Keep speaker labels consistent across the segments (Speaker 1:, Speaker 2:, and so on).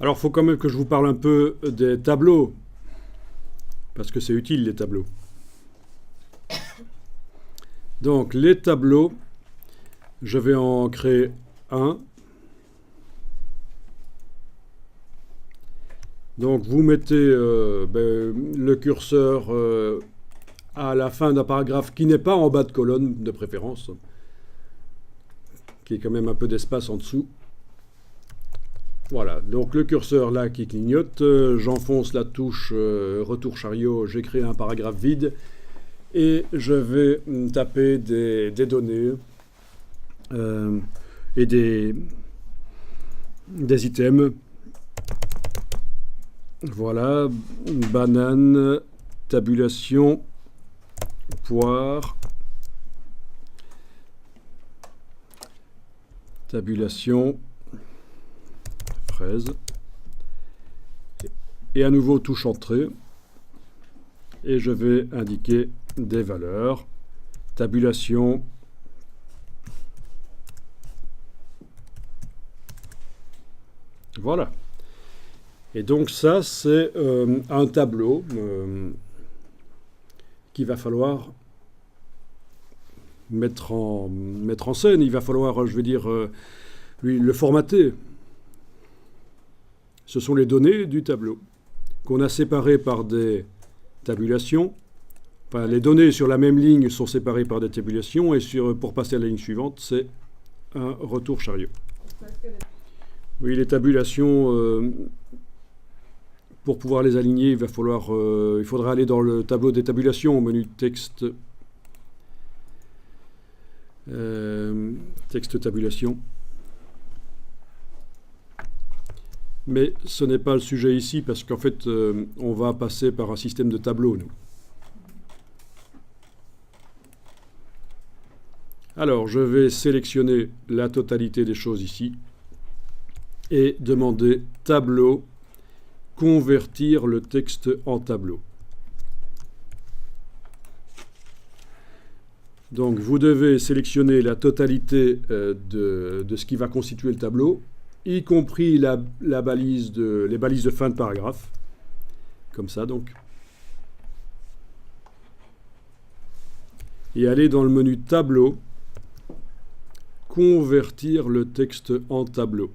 Speaker 1: Alors, il faut quand même que je vous parle un peu des tableaux, parce que c'est utile les tableaux. Donc, les tableaux, je vais en créer un. Donc, vous mettez le curseur à la fin d'un paragraphe qui n'est pas en bas de colonne, de préférence, qui est quand même un peu d'espace en dessous. Voilà, donc le curseur là qui clignote, j'enfonce la touche retour chariot, j'ai créé un paragraphe vide et je vais taper des données et des items. Voilà, banane, tabulation, poire, tabulation, fraise, et à nouveau touche entrée, et je vais indiquer des valeurs, tabulation, voilà. Et donc ça, c'est un tableau qu'il va falloir mettre en scène. Il va falloir, je veux dire, le formater. Ce sont les données du tableau qu'on a séparées par des tabulations. Enfin, les données sur la même ligne sont séparées par des tabulations et pour passer à la ligne suivante, c'est un retour chariot. Oui, les tabulations, pour pouvoir les aligner, il faudra aller dans le tableau des tabulations au menu texte, texte tabulation. Mais ce n'est pas le sujet ici parce qu'en fait, on va passer par un système de tableaux, nous. Alors, je vais sélectionner la totalité des choses ici et demander tableau, convertir le texte en tableau. Donc, vous devez sélectionner la totalité de ce qui va constituer le tableau, y compris les balises de fin de paragraphe. Comme ça, donc. Et aller dans le menu tableau, convertir le texte en tableau.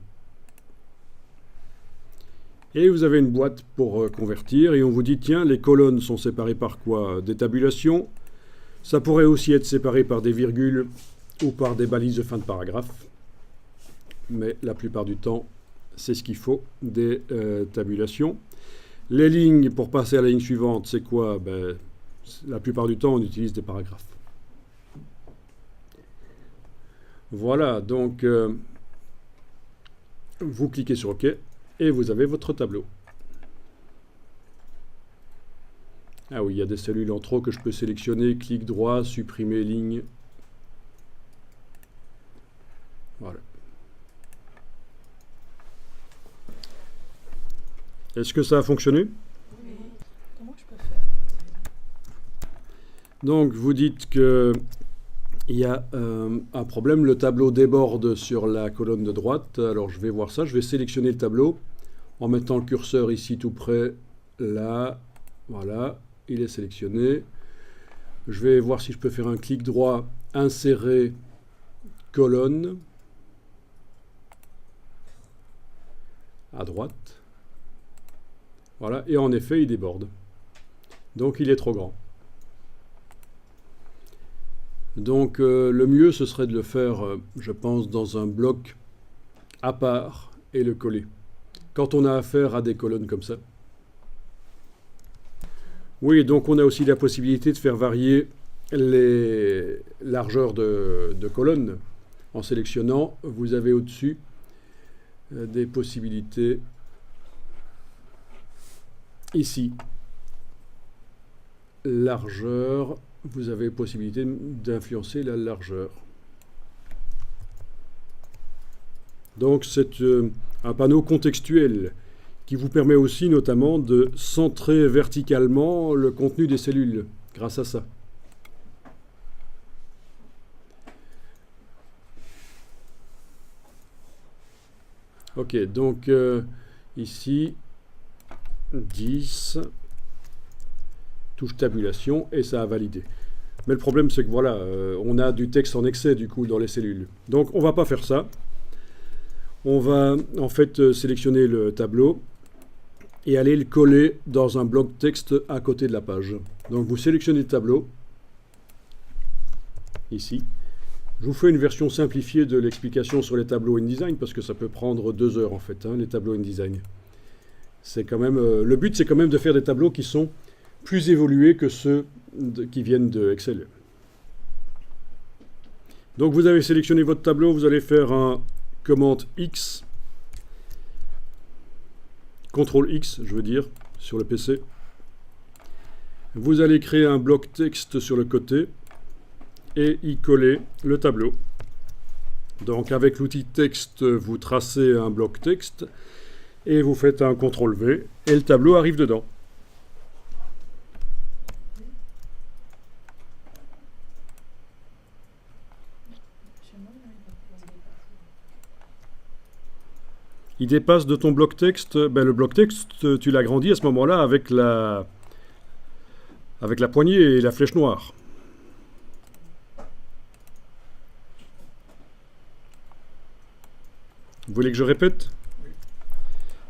Speaker 1: Et vous avez une boîte pour convertir et on vous dit tiens, les colonnes sont séparées par quoi? Des tabulations. Ça pourrait aussi être séparé par des virgules ou par des balises de fin de paragraphe. Mais la plupart du temps, c'est ce qu'il faut, des tabulations. Les lignes, pour passer à la ligne suivante, c'est quoi? La plupart du temps, on utilise des paragraphes. Voilà, donc vous cliquez sur OK et vous avez votre tableau. Ah oui, il y a des cellules en trop que je peux sélectionner, clic droit, supprimer ligne. Voilà. Est-ce que ça a fonctionné?
Speaker 2: Oui. Comment je peux faire?
Speaker 1: Donc vous dites que il y a un problème, le tableau déborde sur la colonne de droite. Alors je vais voir ça, je vais sélectionner le tableau en mettant le curseur ici tout près, là, voilà, il est sélectionné. Je vais voir si je peux faire un clic droit, insérer colonne, à droite. Voilà, et en effet il déborde. Donc il est trop grand. Donc le mieux, ce serait de le faire, je pense, dans un bloc à part et le coller. Quand on a affaire à des colonnes comme ça. Oui, donc on a aussi la possibilité de faire varier les largeurs de colonnes. En sélectionnant, vous avez au-dessus des possibilités ici. Largeur. Vous avez possibilité d'influencer la largeur. Donc c'est un panneau contextuel qui vous permet aussi notamment de centrer verticalement le contenu des cellules grâce à ça. Ok, donc Ici, 10, touche tabulation, et ça a validé. Mais le problème, c'est que voilà, on a du texte en excès, du coup, dans les cellules. Donc, on ne va pas faire ça. On va, en fait, sélectionner le tableau et aller le coller dans un bloc texte à côté de la page. Donc, vous sélectionnez le tableau, ici. Je vous fais une version simplifiée de l'explication sur les tableaux InDesign, parce que ça peut prendre 2 heures, en fait, hein, les tableaux InDesign. C'est quand même, le but, c'est quand même de faire des tableaux qui sont plus évolués que ceux qui viennent de Excel. Donc vous avez sélectionné votre tableau, vous allez faire un commande X, CTRL X, je veux dire, sur le PC. Vous allez créer un bloc texte sur le côté et y coller le tableau. Donc avec l'outil texte, vous tracez un bloc texte et vous faites un CTRL V et le tableau arrive dedans. Il dépasse de ton bloc texte, ben le bloc texte, tu l'agrandis à ce moment-là avec la poignée et la flèche noire. Vous voulez que je répète?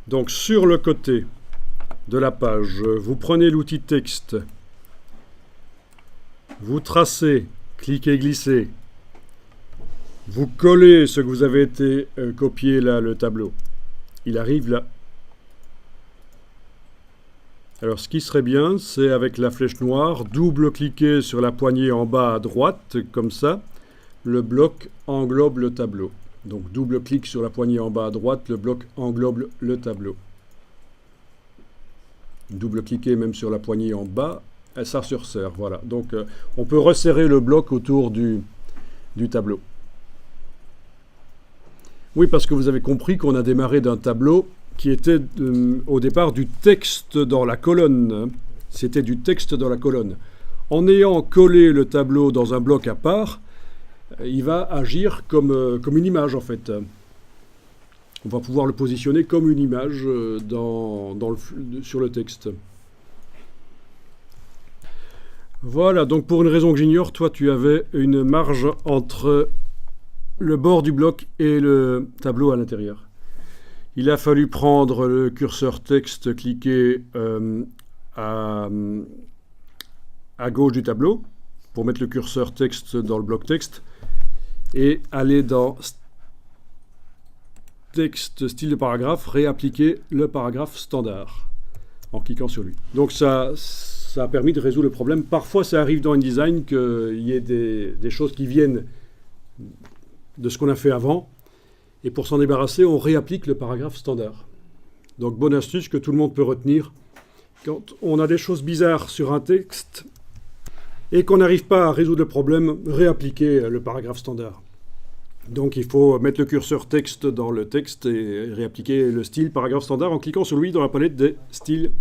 Speaker 1: Donc sur le côté de la page, vous prenez l'outil texte, vous tracez, cliquez, glissez, vous collez ce que vous avez été copié là, le tableau. Il arrive là. Alors ce qui serait bien, c'est avec la flèche noire, double-cliquer sur la poignée en bas à droite, comme ça, le bloc englobe le tableau. Donc double-clic sur la poignée en bas à droite, le bloc englobe le tableau. Double-cliquer même sur la poignée en bas, et ça se resserre. Voilà. Donc on peut resserrer le bloc autour du tableau. Oui, parce que vous avez compris qu'on a démarré d'un tableau qui était au départ du texte dans la colonne. C'était du texte dans la colonne. En ayant collé le tableau dans un bloc à part, il va agir comme une image en fait. On va pouvoir le positionner comme une image sur le texte. Voilà, donc pour une raison que j'ignore, toi tu avais une marge entre le bord du bloc et le tableau à l'intérieur. Il a fallu prendre le curseur texte, cliquer à gauche du tableau pour mettre le curseur texte dans le bloc texte et aller dans texte style de paragraphe, réappliquer le paragraphe standard en cliquant sur lui. Donc ça a permis de résoudre le problème. Parfois ça arrive dans InDesign qu'il y ait des choses qui viennent de ce qu'on a fait avant, et pour s'en débarrasser, on réapplique le paragraphe standard. Donc, bonne astuce que tout le monde peut retenir. Quand on a des choses bizarres sur un texte, et qu'on n'arrive pas à résoudre le problème, réappliquer le paragraphe standard. Donc, il faut mettre le curseur texte dans le texte, et réappliquer le style paragraphe standard en cliquant sur lui dans la palette des styles